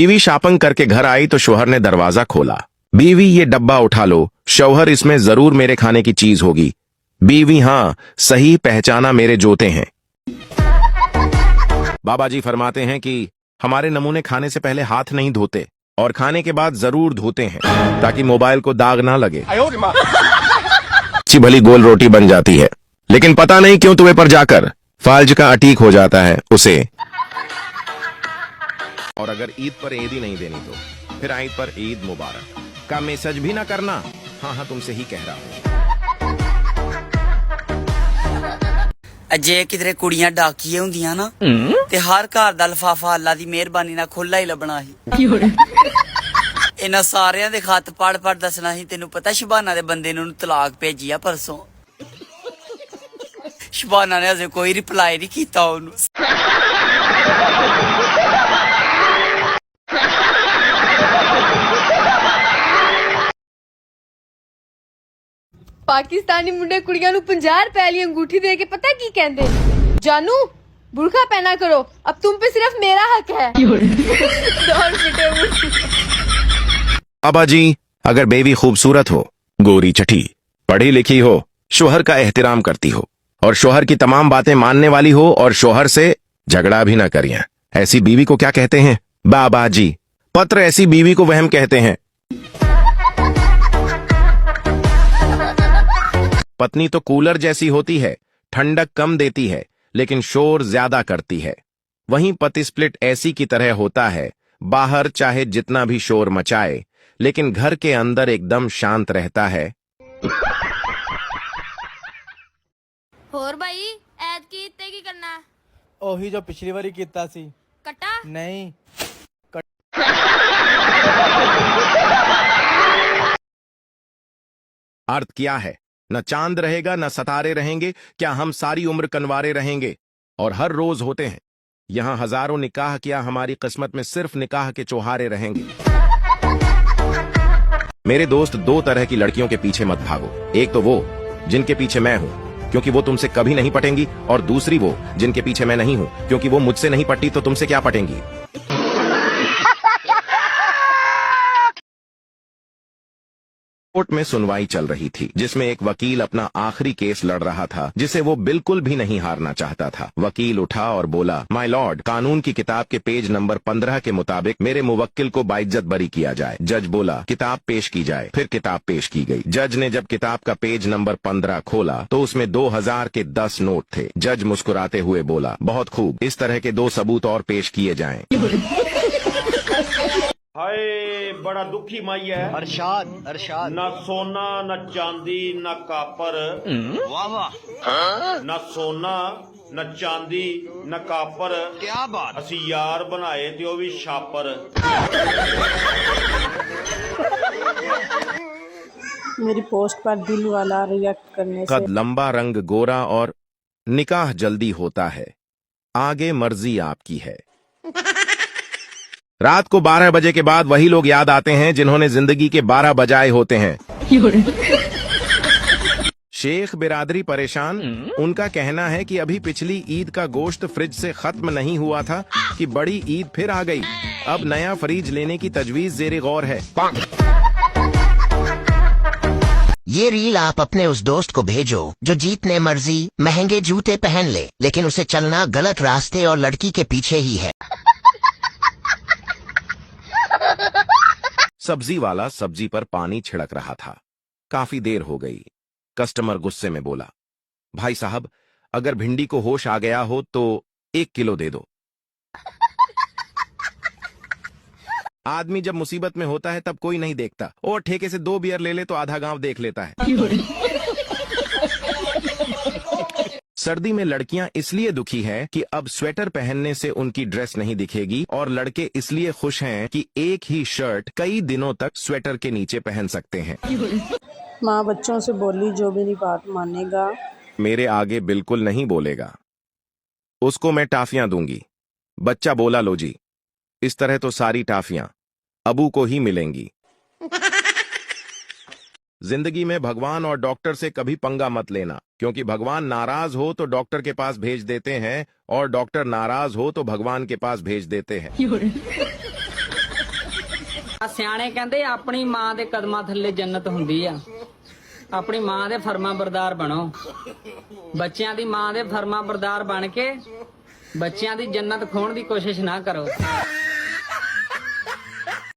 बीवी शॉपिंग करके घर आई तो शौहर ने दरवाजा खोला। बीवी, ये डब्बा उठा लो, शौहर इसमें जरूर मेरे खाने की चीज होगी। बीवी, हाँ सही पहचाना, मेरे जूते हैं। बाबा जी फरमाते हैं कि हमारे नमूने खाने से पहले हाथ नहीं धोते और खाने के बाद जरूर धोते हैं ताकि मोबाइल को दाग ना लगे। अच्छी भली गोल रोटी बन जाती है, लेकिन पता नहीं क्यों तुम्हें पर जाकर फाल्ज का अटीक हो जाता है उसे। और अगर ईद पर ईद ही नहीं देनी तो फिर ईद पर ईद मुबारक का मैसेज भी ना करना। हाँ तुमसे ही कह रहा हूँ। अजे किधरे कुड़ियां डाकिए हुंदियां ना ते हर घर दा लफाफा अल्लाह दी मेहरबानी नाल खुला ही लबना ही। इन्हां सारियां दे खत पढ़ पढ़ दसना ही। तेनू पता शबाना दे बंदे ने तलाक भेजी आ परसों। शबाना ने अजे कोई रिप्लाई नहीं कीता ओनू। पाकिस्तानी मुंडे कुड़ियां नू 50 रुपए वाली अंगूठी दे के पता की कहंदे, जानू बुरखा पहना करो, अब तुम पे सिर्फ मेरा हक है। बाबा जी, अगर बेबी खूबसूरत हो, गोरी चटी, पढ़ी लिखी हो, शोहर का एहतराम करती हो और शोहर की तमाम बातें मानने वाली हो और शोहर से झगड़ा भी ना करिए, ऐसी बीवी को क्या कहते हैं? बाबा जी, पत्र ऐसी बीवी को वहम कहते हैं। पत्नी तो कूलर जैसी होती है, ठंडक कम देती है लेकिन शोर ज्यादा करती है। वहीं पति स्प्लिट ऐसी की तरह होता है, बाहर चाहे जितना भी शोर मचाए लेकिन घर के अंदर एकदम शांत रहता है। ਹੋਰ ਭਾਈ ਐਤ ਕੀ ਇੱਥੇ ਕੀ ਕਰਨਾ? ਉਹੀ ਜੋ ਪਿਛਲੀ ਵਾਰੀ ਕੀਤਾ ਸੀ। ਕੱਟਾ ਨਹੀਂ अर्थ क्या है? न चांद रहेगा न सितारे रहेंगे, क्या हम सारी उम्र कनवारे रहेंगे? और हर रोज होते हैं यहां हजारों निकाह, क्या हमारी किस्मत में सिर्फ निकाह के चौहारे रहेंगे? मेरे दोस्त, दो तरह की लड़कियों के पीछे मत भागो। एक तो वो जिनके पीछे मैं हूं क्योंकि वो तुमसे कभी नहीं पटेंगी, और दूसरी वो जिनके पीछे मैं नहीं हूं क्योंकि वो मुझसे नहीं पटी तो तुमसे क्या पटेंगी। कोर्ट में सुनवाई चल रही थी जिसमें एक वकील अपना आखिरी केस लड़ रहा था जिसे वो बिल्कुल भी नहीं हारना चाहता था। वकील उठा और बोला, माय लॉर्ड, कानून की किताब के पेज नंबर 15 के मुताबिक मेरे मुवक्किल को बाइज्जत बरी किया जाए। जज बोला, किताब पेश की जाए। फिर किताब पेश की गई। जज ने जब किताब का पेज नंबर 15 खोला तो उसमें 2000 के 10 नोट थे। जज मुस्कुराते हुए बोला, बहुत खूब, इस तरह के 2 सबूत और पेश किए जाएं। हाय बड़ा दुखी माई है। अरशाद अरशाद ना सोना न चांदी न कापर, वाह वाह ना सोना न चांदी न कापर, क्या बात। असी यार बनाए ते ओ भी छापर। मेरी पोस्ट पर दिल वाला रिएक्ट करने से कद लंबा, रंग गोरा और निकाह जल्दी होता है, आगे मर्जी आपकी है। रात को 12 बजे के बाद वही लोग याद आते हैं जिन्होंने जिंदगी के 12 बजाए होते हैं। शेख बिरादरी परेशान, उनका कहना है कि अभी पिछली ईद का गोश्त फ्रिज से खत्म नहीं हुआ था कि बड़ी ईद फिर आ गई। अब नया फ्रिज लेने की तजवीज जेरे गौर है। ये रील आप अपने उस दोस्त को भेजो जो जीतने मर्जी महंगे जूते पहन ले लेकिन उसे चलना गलत रास्ते और लड़की के पीछे ही है। सब्जी वाला सब्जी पर पानी छिड़क रहा था। काफी देर हो गई। कस्टमर गुस्से में बोला, भाई साहब, अगर भिंडी को होश आ गया हो तो 1 किलो दे दो। आदमी जब मुसीबत में होता है तब कोई नहीं देखता, और ठेके से 2 बियर ले ले तो आधा गांव देख लेता है। सर्दी में लड़कियां इसलिए दुखी है कि अब स्वेटर पहनने से उनकी ड्रेस नहीं दिखेगी, और लड़के इसलिए खुश हैं कि एक ही शर्ट कई दिनों तक स्वेटर के नीचे पहन सकते हैं। माँ बच्चों से बोली, जो मेरी बात मानेगा मेरे आगे बिल्कुल नहीं बोलेगा, उसको मैं टाफियां दूंगी। बच्चा बोला, लो जी, इस तरह तो सारी टाफियां अबू को ही मिलेंगी। जिंदगी में भगवान और डॉक्टर से कभी पंगा मत लेना, क्योंकि भगवान नाराज हो तो डॉक्टर के पास भेज देते हैं और डॉक्टर नाराज हो तो भगवान के पास भेज देते हैं। ਸਿਆਣੇ ਕਹਿੰਦੇ ਆਪਣੀ ਮਾਂ ਦੇ ਕਦਮਾਂ ਥੱਲੇ ਜੰਨਤ ਹੁੰਦੀ ਆ। ਆਪਣੀ ਮਾਂ ਦੇ ਫਰਮਾਂ ਬਰਦਾਰ ਬਣੋ। ਬੱਚਿਆਂ ਦੀ ਮਾਂ ਦੇ ਫਰਮਾਂ ਬਰਦਾਰ ਬਣ ਕੇ ਬੱਚਿਆਂ ਦੀ ਜੰਨਤ ਖੋਣ ਦੀ ਕੋਸ਼ਿਸ਼ ਨਾ ਕਰੋ।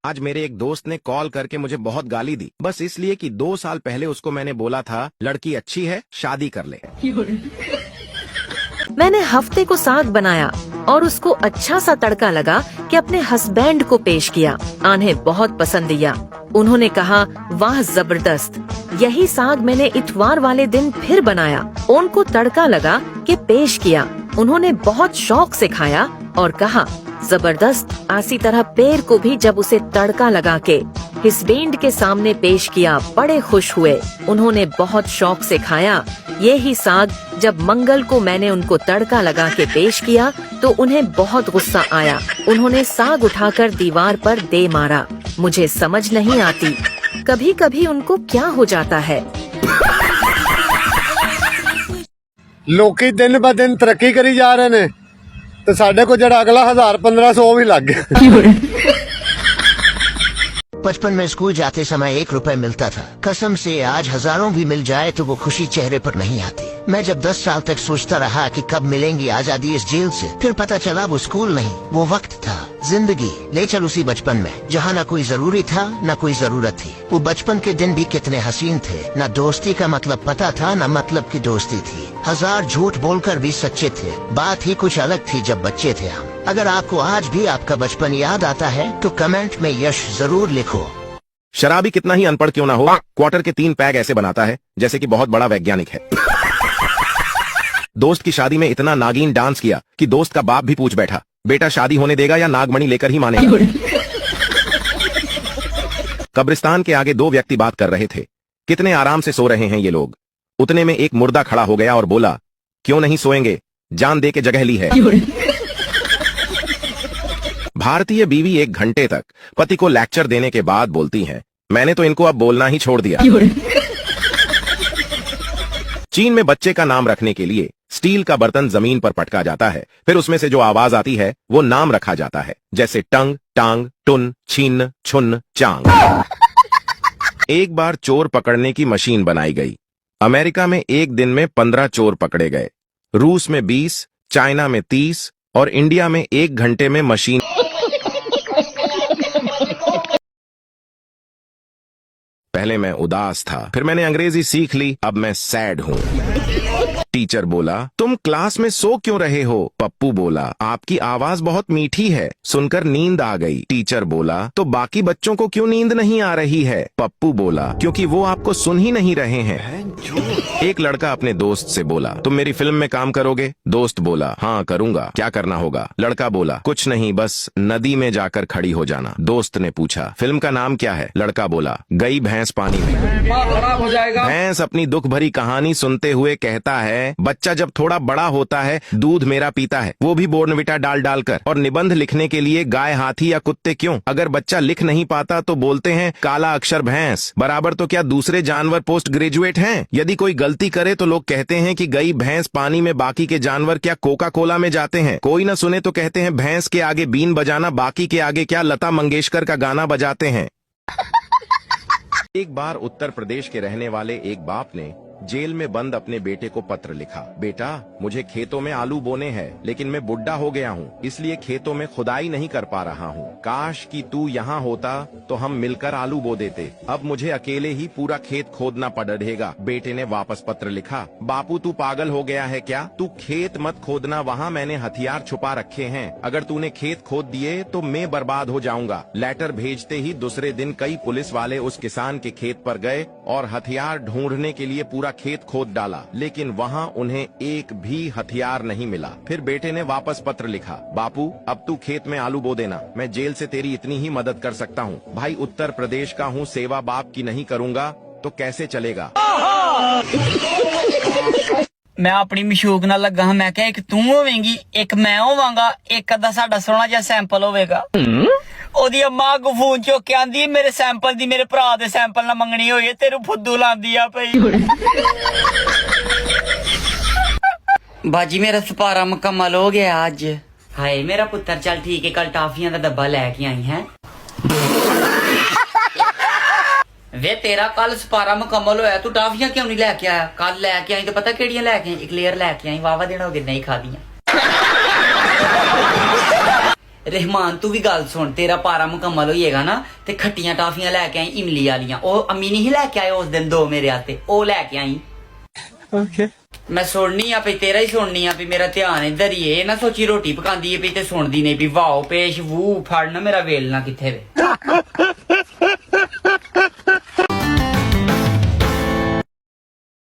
आज मेरे एक दोस्त ने कॉल करके मुझे बहुत गाली दी, बस इसलिए कि 2 साल पहले उसको मैंने बोला था लड़की अच्छी है शादी कर ले। मैंने हफ्ते को साग बनाया और उसको अच्छा सा तड़का लगा कि अपने हस्बैंड को पेश किया। उन्हें बहुत पसंद दिया। उन्होंने कहा वाह जबरदस्त। यही साग मैंने इतवार वाले दिन फिर बनाया, उनको तड़का लगा कि पेश किया। उन्होंने बहुत शौक से खाया और कहा जबरदस्त। इसी तरह पेड़ को भी जब उसे तड़का लगा के हस्बैंड के सामने पेश किया, बड़े खुश हुए। उन्होंने बहुत शौक से खाया। ये ही साग जब मंगल को मैंने उनको तड़का लगा के पेश किया तो उन्हें बहुत गुस्सा आया। उन्होंने साग उठाकर दीवार पर दे मारा। मुझे समझ नहीं आती कभी कभी उनको क्या हो जाता है। ਲੋਕੀ ਦਿਨ ਬ ਦਿਨ ਤਰੱਕੀ ਕਰੀ ਜਾ ਰਹੇ ਨੇ ਤੇ ਸਾਡੇ ਕੋਲ ਜਿਹੜਾ ਅਗਲਾ 1000-1500 ਵੀ ਲੱਗ ਗਿਆ। बचपन में स्कूल जाते समय 1 रुपए मिलता था। कसम से आज हजारों भी मिल जाए तो वो खुशी चेहरे पर नहीं आती। मैं जब 10 साल तक सोचता रहा कि कब मिलेंगी आजादी इस जेल से, फिर पता चला वो स्कूल नहीं, वो वक्त था। जिंदगी ले चल उसी बचपन में जहाँ न कोई जरूरी था न कोई जरूरत थी। वो बचपन के दिन भी कितने हसीन थे। न दोस्ती का मतलब पता था न मतलब की दोस्ती थी। 1000 झूठ बोलकर भी सच्चे थे। बात ही कुछ अलग थी जब बच्चे थे हम। अगर आपको आज भी आपका बचपन याद आता है तो कमेंट में यश जरूर लिखो। शराबी कितना ही अनपढ़ क्यों ना हो, क्वार्टर के 3 पैग ऐसे बनाता है जैसे कि बहुत बड़ा वैज्ञानिक है। दोस्त की शादी में इतना नागिन डांस किया कि दोस्त का बाप भी पूछ बैठा बेटा शादी होने देगा या नागमणि लेकर ही मानेगा। कब्रिस्तान के आगे 2 व्यक्ति बात कर रहे थे। कितने आराम से सो रहे हैं ये लोग। उतने में एक मुर्दा खड़ा हो गया और बोला क्यों नहीं सोएंगे, जान दे के जगह ली है। भारतीय बीवी 1 घंटे तक पति को लेक्चर देने के बाद बोलती है मैंने तो इनको अब बोलना ही छोड़ दिया। चीन में बच्चे का नाम रखने के लिए स्टील का बर्तन जमीन पर पटका जाता है, फिर उसमें से जो आवाज आती है वो नाम रखा जाता है, जैसे टंग, टांग, टुन, छिन्न, छुन्न, चांग। एक बार चोर पकड़ने की मशीन बनाई गई। अमेरिका में एक दिन में 15 चोर पकड़े गए। रूस में 20, चाइना में 30 और इंडिया में 1 घंटे में मशीन। पहले मैं उदास था, फिर मैंने अंग्रेजी सीख ली, अब मैं सैड हूँ। टीचर बोला तुम क्लास में सो क्यों रहे हो? पप्पू बोला आपकी आवाज बहुत मीठी है, सुनकर नींद आ गई। टीचर बोला तो बाकी बच्चों को क्यों नींद नहीं आ रही है? पप्पू बोला क्योंकि वो आपको सुन ही नहीं रहे हैं। एक लड़का अपने दोस्त से बोला तुम मेरी फिल्म में काम करोगे? दोस्त बोला हाँ करूंगा। क्या करना होगा? लड़का बोला कुछ नहीं, बस नदी में जाकर खड़ी हो जाना। दोस्त ने पूछा फिल्म का नाम क्या है? लड़का बोला गई भैंस पानी में। भैंस अपनी दुख भरी कहानी सुनते हुए कहता है बच्चा जब थोड़ा बड़ा होता है दूध मेरा पीता है, वो भी बोर्नविटा डाल डालकर। और निबंध लिखने के लिए गाय, हाथी या कुत्ते क्यों? अगर बच्चा लिख नहीं पाता तो बोलते हैं काला अक्षर भैंस। बराबर तो क्या दूसरे जानवर पोस्ट ग्रेजुएट हैं? यदि कोई गलती करे तो लोग कहते हैं कि गई भैंस पानी में, बाकी के जानवर क्या कोका कोला में जाते हैं? कोई न सुने तो कहते हैं भैंस के आगे बीन बजाना, बाकी के आगे क्या लता मंगेशकर का गाना बजाते हैं। एक बार उत्तर प्रदेश के रहने वाले एक बाप ने जेल में बंद अपने बेटे को पत्र लिखा बेटा मुझे खेतों में आलू बोने हैं, लेकिन मैं बुढ़ा हो गया हूँ इसलिए खेतों में खुदाई नहीं कर पा रहा हूँ। काश कि तू यहाँ होता तो हम मिलकर आलू बो देते। अब मुझे अकेले ही पूरा खेत खोदना पड़ रहेगा। बेटे ने वापस पत्र लिखा बापू तू पागल हो गया है क्या? तू खेत मत खोदना, वहाँ मैंने हथियार छुपा रखे हैं। अगर तूने खेत खोद दिए तो मैं बर्बाद हो जाऊंगा। लेटर भेजते ही दूसरे दिन कई पुलिस वाले उस किसान के खेत पर गए और हथियार ढूंढने के लिए पूरा खेत खोद डाला, लेकिन वहाँ उन्हें एक भी हथियार नहीं मिला। फिर बेटे ने वापस पत्र लिखा बापू अब तू खेत में आलू बो देना, मैं जेल से तेरी इतनी ही मदद कर सकता हूँ। भाई उत्तर प्रदेश का हूँ, सेवा बाप की नहीं करूँगा तो कैसे चलेगा। मैं अपनी मशूक नाल लगा हाँ, मैं क्या एक तू होवेंगी एक मैं होवांगा, एक अद्धा साडा सोहना जिहा सैंपल होवेगा। ओदी अम्मा को फोन चुक के आंदी मेरे सैंपल दी मेरे भरा दे सैंपल ना मंगनी होई है, तेरू फुद्दू लांदी आ पई। बाजी मेरा सपारा मुकम्मल हो गया आज। हाय मेरा पुत्तर चल ठीक है, कल टाफियां दा डब्बा लेके आई है। ਵੇ ਤੇਰਾ ਕੱਲ ਸਪਾਰਾ ਮੁਕੰਮਲ ਹੋਇਆ, ਤੂੰ ਟਾਫੀਆਂ ਕਿਉਂ ਨਹੀਂ ਲੈ ਕੇ ਆਇਆ? ਕੱਲ ਲੈ ਕੇ ਆਈ ਤੇ ਪਤਾ ਕਿਹੜੀਆਂ ਲੈ ਕੇ ਆਈ? ਇਕਲੇਅਰ ਲੈ ਕੇ ਆਈ, ਵਾਵਾ ਦਿਨ ਹੋ ਗਏ ਨਹੀਂ ਖਾਦੀਆਂ। ਰਹਿਮਾਨ ਤੂੰ ਵੀ ਗੱਲ ਸੁਣ, ਤੇਰਾ ਪਾਰਾ ਮੁਕੰਮਲ ਹੋਈਏਗਾ ਨਾ ਤੇ ਖੱਟੀਆਂ ਟਾਫੀਆਂ ਲੈ ਕੇ ਆਈ ਇਮਲੀ ਵਾਲੀਆਂ। ਉਹ ਅਮੀ ਨਹੀਂ ਲੈ ਕੇ ਆਏ ਉਸ ਦਿਨ 2 ਮੇਰੇ ਹੱਥੇ, ਉਹ ਲੈ ਕੇ ਆਈ। ਓਕੇ ਮੈਂ ਸੁਣਨੀ ਆ ਪਈ, ਤੇਰਾ ਹੀ ਸੁਣਨੀ ਆ ਪਈ, ਮੇਰਾ ਧਿਆਨ ਇੱਧਰ ਹੀ ਏ। ਨਾ ਸੋਚੀ ਰੋਟੀ ਪਕਾਉਂਦੀ ਏ ਪਈ ਤੇ ਸੁਣਦੀ ਨਹੀਂ ਪਈ। ਵਾਓ ਪੇਸ਼ ਵੂ ਫੜਨਾ ਮੇਰਾ ਵੇਲਣਾ ਕਿੱਥੇ ਵੇ।